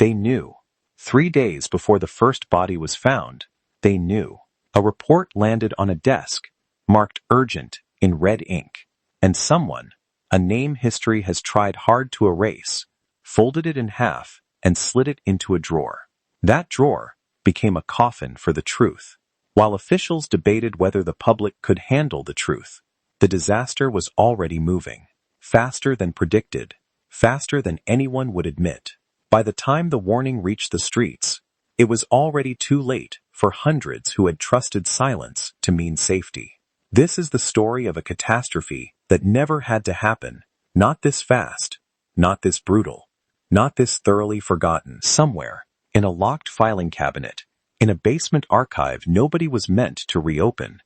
They knew. 3 days before the first body was found, they knew. A report landed on a desk, marked urgent in red ink, and someone, a name history has tried hard to erase, folded it in half and slid it into a drawer. That drawer became a coffin for the truth. While officials debated whether the public could handle the truth, the disaster was already moving, faster than predicted, faster than anyone would admit. By the time the warning reached the streets, it was already too late for hundreds who had trusted silence to mean safety. This is the story of a catastrophe that never had to happen, not this fast, not this brutal, not this thoroughly forgotten. Somewhere, in a locked filing cabinet, in a basement archive nobody was meant to reopen,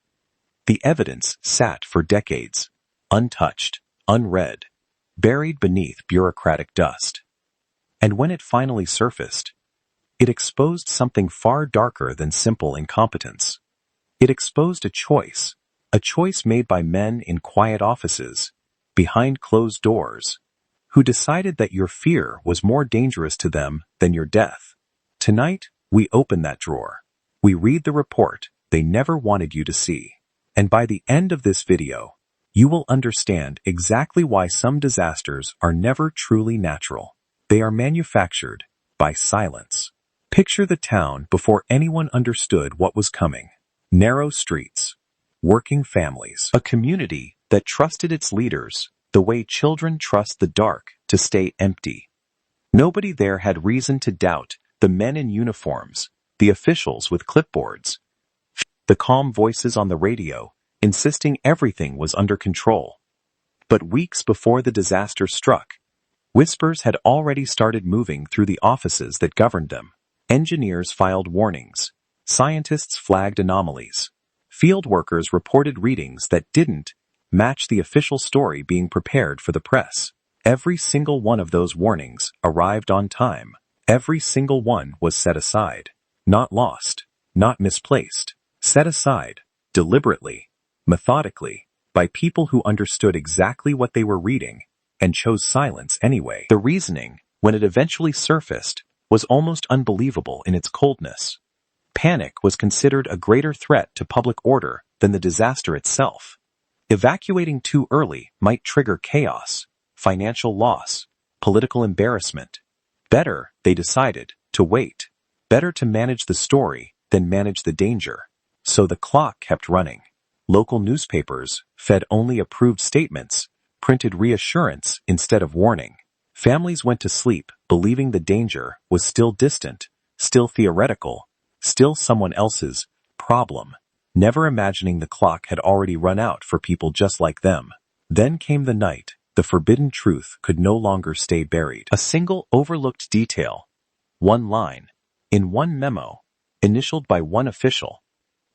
the evidence sat for decades, untouched, unread, buried beneath bureaucratic dust. And when it finally surfaced, it exposed something far darker than simple incompetence. It exposed a choice made by men in quiet offices, behind closed doors, who decided that your fear was more dangerous to them than your death. Tonight, we open that drawer. We read the report they never wanted you to see. And by the end of this video, you will understand exactly why some disasters are never truly natural. They are manufactured by silence. Picture the town before anyone understood what was coming. Narrow streets, working families, a community that trusted its leaders the way children trust the dark to stay empty. Nobody there had reason to doubt the men in uniforms, the officials with clipboards, the calm voices on the radio insisting everything was under control. But weeks before the disaster struck, whispers had already started moving through the offices that governed them. Engineers filed warnings. Scientists flagged anomalies. Field workers reported readings that didn't match the official story being prepared for the press. Every single one of those warnings arrived on time. Every single one was set aside. Not lost, not misplaced. Set aside, deliberately, methodically, by people who understood exactly what they were reading and chose silence anyway. The reasoning, when it eventually surfaced, was almost unbelievable in its coldness. Panic was considered a greater threat to public order than the disaster itself. Evacuating too early might trigger chaos, financial loss, political embarrassment. Better, they decided, to wait. Better to manage the story than manage the danger. So the clock kept running. Local newspapers fed only approved statements, printed reassurance instead of warning. Families went to sleep believing the danger was still distant, still theoretical, still someone else's problem, never imagining the clock had already run out for people just like them. Then came the night. The forbidden truth could no longer stay buried. A single overlooked detail, one line, in one memo, initialed by one official,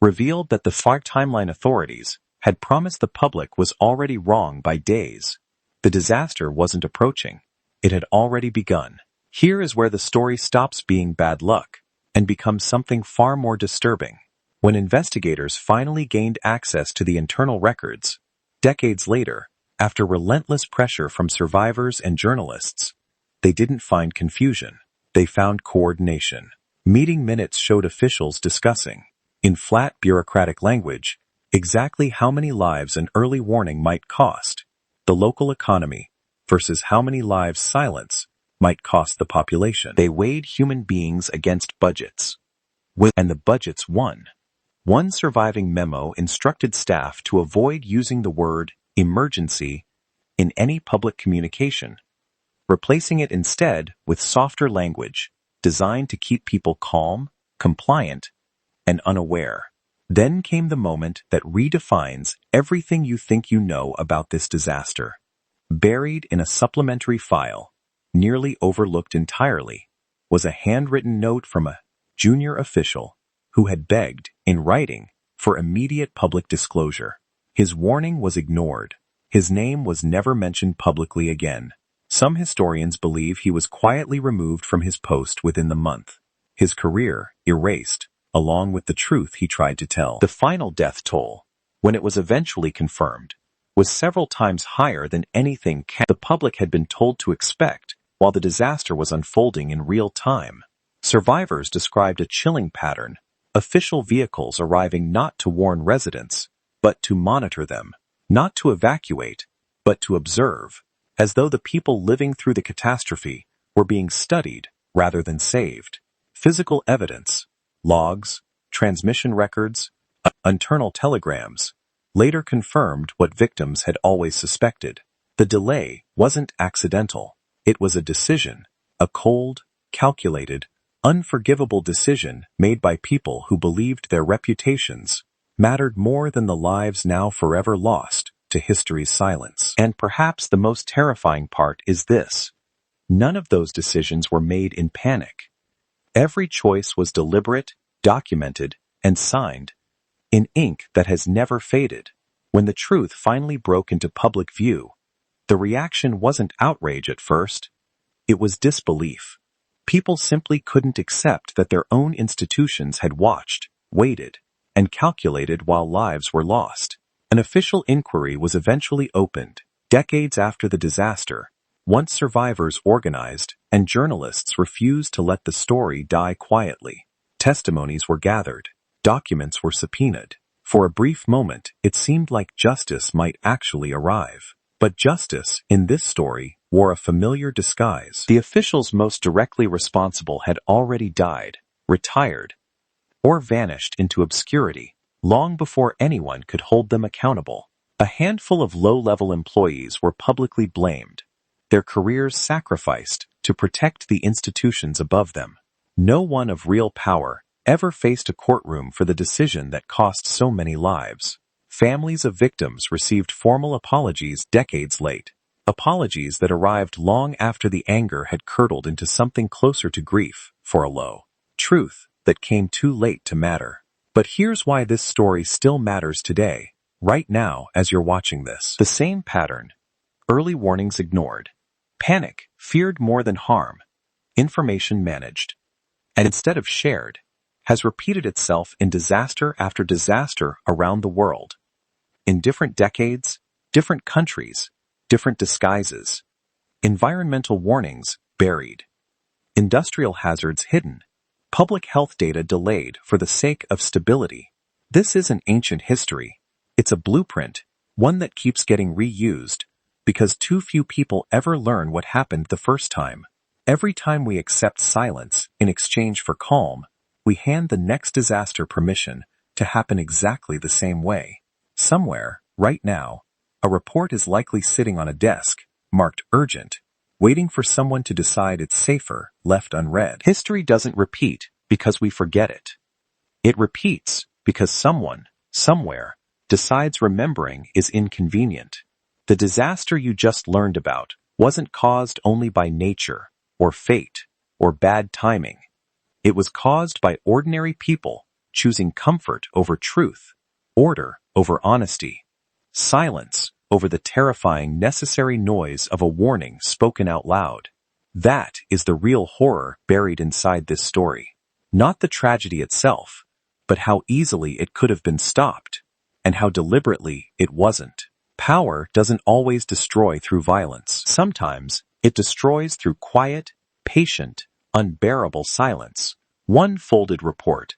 revealed that the far timeline authorities had promised the public was already wrong by days. The disaster wasn't approaching. It had already begun. Here is where the story stops being bad luck and becomes something far more disturbing. When investigators finally gained access to the internal records, decades later, after relentless pressure from survivors and journalists, they didn't find confusion. They found coordination. Meeting minutes showed officials discussing, in flat bureaucratic language, exactly how many lives an early warning might cost, the local economy, versus how many lives silence might cost the population. They weighed human beings against budgets. And the budgets won. One surviving memo instructed staff to avoid using the word emergency in any public communication, replacing it instead with softer language designed to keep people calm, compliant, and unaware. Then came the moment that redefines everything you think you know about this disaster. Buried in a supplementary file, nearly overlooked entirely, was a handwritten note from a junior official who had begged, in writing, for immediate public disclosure. His warning was ignored. His name was never mentioned publicly again. Some historians believe he was quietly removed from his post within the month. His career erased, along with the truth he tried to tell. The final death toll, when it was eventually confirmed, was several times higher than anything the public had been told to expect while the disaster was unfolding in real time. Survivors described a chilling pattern, official vehicles arriving not to warn residents, but to monitor them, not to evacuate, but to observe, as though the people living through the catastrophe were being studied rather than saved. Physical evidence, logs, transmission records, internal telegrams, later confirmed what victims had always suspected. The delay wasn't accidental. It was a decision, a cold, calculated, unforgivable decision made by people who believed their reputations mattered more than the lives now forever lost to history's silence. And perhaps the most terrifying part is this: none of those decisions were made in panic. Every choice was deliberate, documented, and signed in ink that has never faded. When the truth finally broke into public view, the reaction wasn't outrage at first. It was disbelief. People simply couldn't accept that their own institutions had watched, waited, and calculated while lives were lost. An official inquiry was eventually opened, decades after the disaster, once survivors organized and journalists refused to let the story die quietly. Testimonies were gathered, documents were subpoenaed. For a brief moment, it seemed like justice might actually arrive. But justice, in this story, wore a familiar disguise. The officials most directly responsible had already died, retired, or vanished into obscurity, long before anyone could hold them accountable. A handful of low-level employees were publicly blamed, their careers sacrificed to protect the institutions above them. No one of real power ever faced a courtroom for the decision that cost so many lives. Families of victims received formal apologies decades late, apologies that arrived long after the anger had curdled into something closer to grief for a low truth that came too late to matter. But here's why this story still matters today, right now as you're watching this. The same pattern: early warnings ignored, panic feared more than harm, information managed, and instead of shared, has repeated itself in disaster after disaster around the world. In different decades, different countries, different disguises. Environmental warnings buried, industrial hazards hidden, public health data delayed for the sake of stability. This isn't ancient history. It's a blueprint, one that keeps getting reused, because too few people ever learn what happened the first time. Every time we accept silence in exchange for calm, we hand the next disaster permission to happen exactly the same way. Somewhere, right now, a report is likely sitting on a desk, marked urgent, waiting for someone to decide it's safer left unread. History doesn't repeat because we forget it. It repeats because someone, somewhere, decides remembering is inconvenient. The disaster you just learned about wasn't caused only by nature, or fate, or bad timing. It was caused by ordinary people choosing comfort over truth, order over honesty, silence over the terrifying necessary noise of a warning spoken out loud. That is the real horror buried inside this story. Not the tragedy itself, but how easily it could have been stopped, and how deliberately it wasn't. Power doesn't always destroy through violence. Sometimes it destroys through quiet, patient, unbearable silence. One folded report,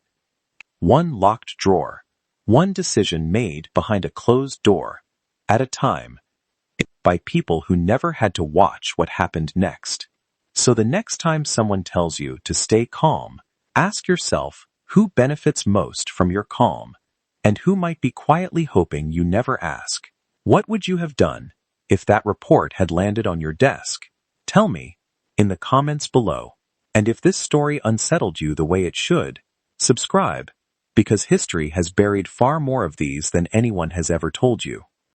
one locked drawer, one decision made behind a closed door, at a time, by people who never had to watch what happened next. So the next time someone tells you to stay calm, ask yourself who benefits most from your calm, and who might be quietly hoping you never ask. What would you have done if that report had landed on your desk? Tell me in the comments below. And if this story unsettled you the way it should, subscribe, because history has buried far more of these than anyone has ever told you.